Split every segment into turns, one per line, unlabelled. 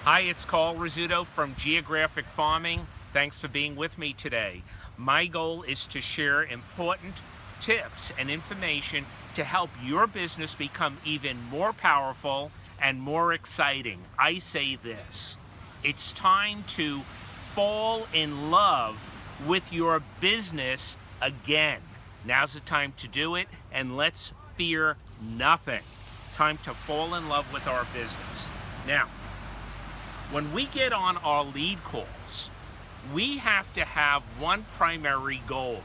Hi, it's Rizzuto from Geographic Farming. Thanks for being with me today. My goal is to share important tips and information to help your business become even more powerful and more exciting. I say this: it's time to fall in love with your business again. Now's the time to do it, and let's fear nothing. Time to fall in love with our business. Now, when we get on our lead calls, we have to have one primary goal,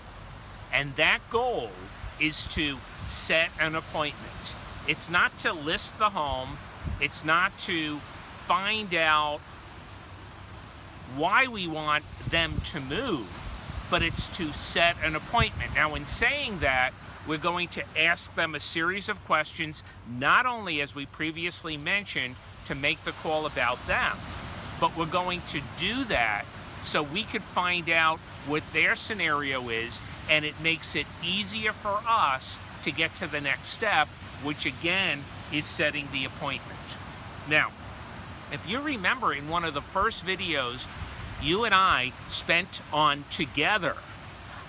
and that goal is to set an appointment. It's not to list the home, it's not to find out why we want them to move, but it's to set an appointment. Now, in saying that, we're going to ask them a series of questions, not only, as we previously mentioned, to make the call about them, but we're going to do that so we could find out what their scenario is, and it makes it easier for us to get to the next step, which again is setting the appointment. Now, if you remember, in one of the first videos you and I spent on together,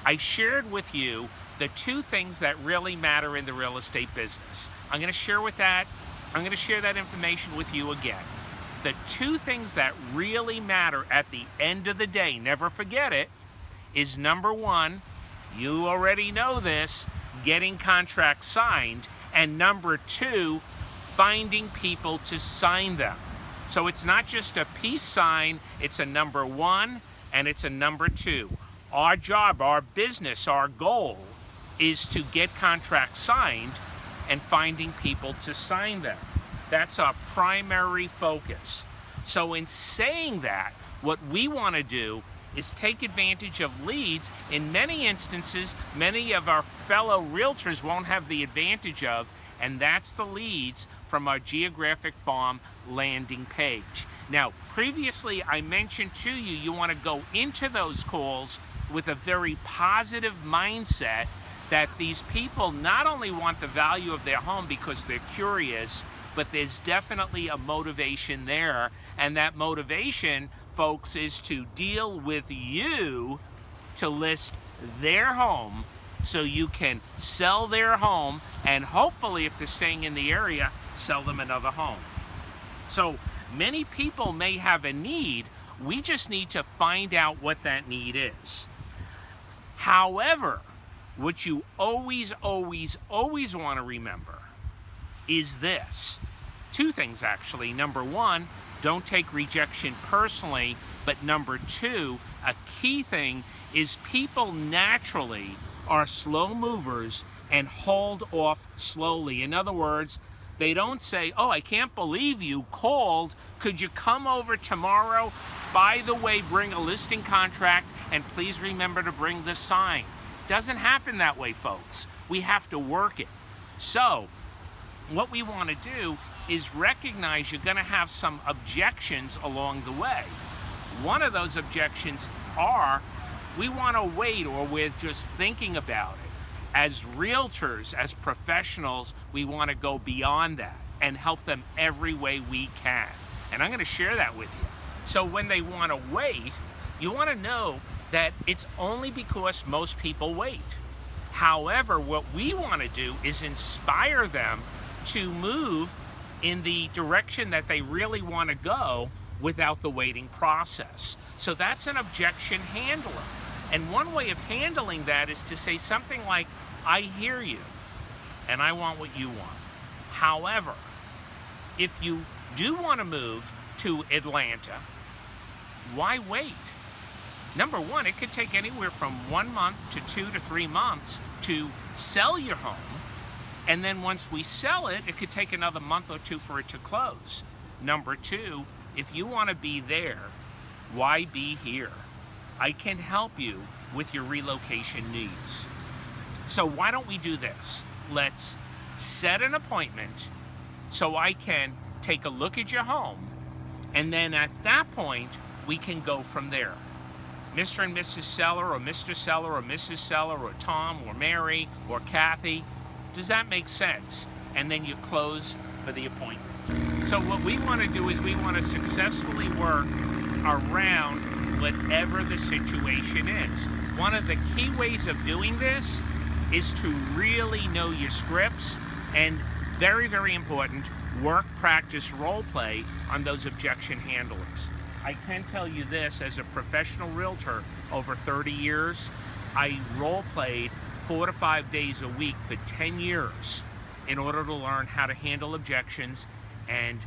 I shared with you the two things that really matter in the real estate business. I'm going to share that information with you again. The two things that really matter at the end of the day, never forget it, is number one, you already know this, getting contracts signed, and number two, finding people to sign them. So it's not just a peace sign, it's a number one and it's a number two. Our job, our business, our goal is to get contracts signed and finding people to sign them. That's our primary focus. So in saying that, what we want to do is take advantage of leads. In many instances, many of our fellow realtors won't have the advantage of, and that's the leads from our Geographic Farm landing page. Now, previously I mentioned to you, you want to go into those calls with a very positive mindset that these people not only want the value of their home because they're curious, but there's definitely a motivation there. And that motivation, folks, is to deal with you to list their home so you can sell their home, and hopefully, if they're staying in the area, sell them another home. So many people may have a need. We just need to find out what that need is. However, what you always want to remember is this. Two things, actually. Number one, don't take rejection personally. But number two, a key thing is people naturally are slow movers and hold off slowly. In other words, they don't say, oh, I can't believe you called. Could you come over tomorrow? By the way, bring a listing contract, and please remember to bring the sign. Doesn't happen that way, folks. We have to work it. So what we want to do is recognize you're going to have some objections along the way. One of those objections are, we want to wait, or we're just thinking about it. As realtors, as professionals, we want to go beyond that and help them every way we can. And I'm going to share that with you. So when they want to wait, you want to know that it's only because most people wait. However, what we want to do is inspire them to move in the direction that they really want to go without the waiting process. So that's an objection handler. And one way of handling that is to say something like, I hear you, and I want what you want. However, if you do want to move to Atlanta, why wait? Number one, it could take anywhere from 1 month to 2 to 3 months to sell your home. And then once we sell it, it could take another month or two for it to close. Number two, if you want to be there, why be here? I can help you with your relocation needs. So why don't we do this? Let's set an appointment so I can take a look at your home, and then at that point, we can go from there. Mr. and Mrs. Seller, or Mr. Seller, or Mrs. Seller, or Tom, or Mary, or Kathy. Does that make sense? And then you close for the appointment. So what we want to do is we want to successfully work around whatever the situation is. One of the key ways of doing this is to really know your scripts and, very, very important, work, practice, role play on those objection handlers. I can tell you this, as a professional realtor over 30 years, I role played 4 to 5 days a week for 10 years in order to learn how to handle objections and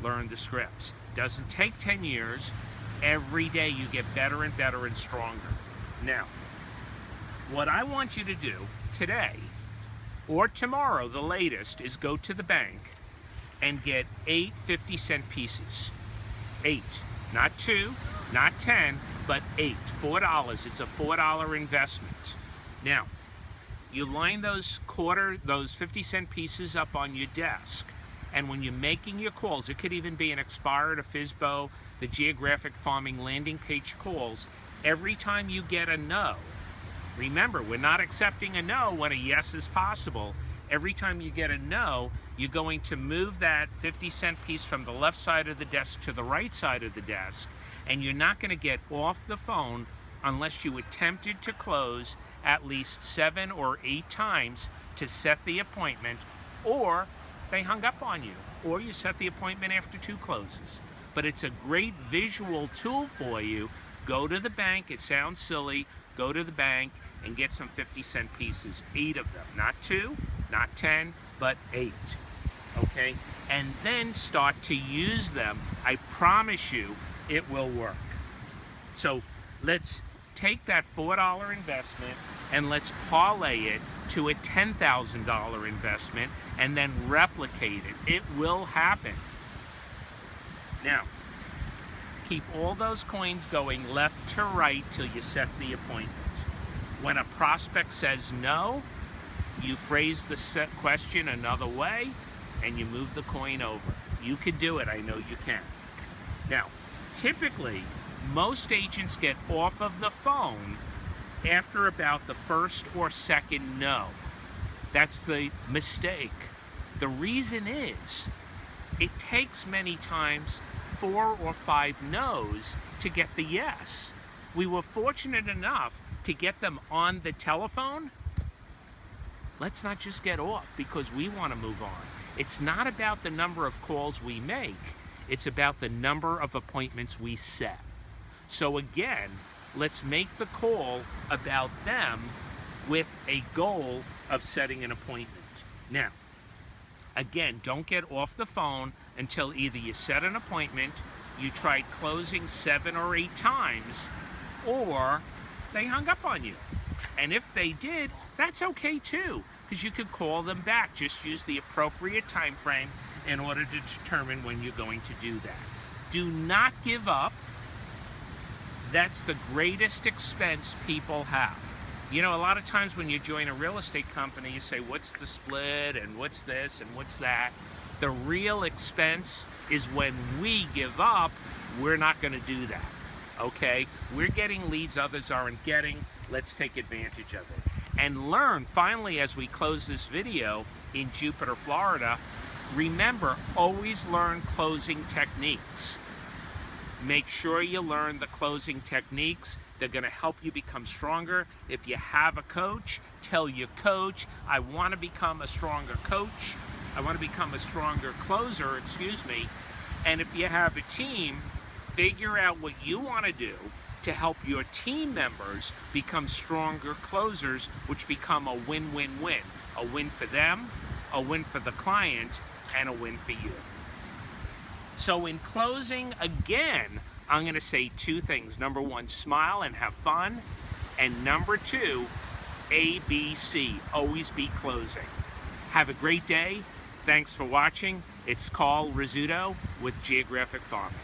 learn the scripts. Doesn't take 10 years. Every day you get better and better and stronger. Now, what I want you to do today or tomorrow, the latest, is go to the bank and get 8 50-cent pieces. 8, not 2, not 10, but 8, $4. It's a $4 investment. Now, you line those 50-cent pieces up on your desk, and when you're making your calls, it could even be an expired, a FSBO, the geographic farming landing page calls, every time you get a no, remember, we're not accepting a no when a yes is possible. Every time you get a no, you're going to move that 50-cent piece from the left side of the desk to the right side of the desk, and you're not going to get off the phone unless you attempted to close at least 7 or 8 times to set the appointment, or they hung up on you, or you set the appointment after 2 closes. But it's a great visual tool for you. Go to the bank, it sounds silly, go to the bank and get some 50-cent pieces, 8 of them, not 2, not 10, but 8, okay? And then start to use them. I promise you it will work. So let's take that $4 investment and let's parlay it to a $10,000 investment and then replicate it. It will happen. Now, keep all those coins going left to right till you set the appointment. When a prospect says no, you phrase the set question another way and you move the coin over. You can do it, I know you can. Now, typically, most agents get off of the phone after about the first or second no. That's the mistake. The reason is, it takes many times 4 or 5 no's to get the yes. We were fortunate enough to get them on the telephone. Let's not just get off because we want to move on. It's not about the number of calls we make. It's about the number of appointments we set. So again, let's make the call about them with a goal of setting an appointment. Now, again, don't get off the phone until either you set an appointment, you tried closing 7 or 8 times, or they hung up on you. And if they did, that's okay too, because you could call them back. Just use the appropriate time frame in order to determine when you're going to do that. Do not give up. That's the greatest expense people have. You know, a lot of times when you join a real estate company, you say, what's the split, and what's this, and what's that? The real expense is when we give up, we're not going to do that, okay? We're getting leads others aren't getting. Let's take advantage of it. And learn, finally, as we close this video in Jupiter, Florida, remember, always learn closing techniques. Make sure you learn the closing techniques. They're going to help you become stronger. If you have a coach, tell your coach, I want to become a stronger coach. I want to become a stronger closer, And if you have a team, figure out what you want to do to help your team members become stronger closers, which become a win-win-win. A win for them, a win for the client, and a win for you. So in closing, again, I'm going to say 2 things. Number 1, smile and have fun. And number 2, ABC, always be closing. Have a great day. Thanks for watching. It's Rizzuto with Geographic Farming.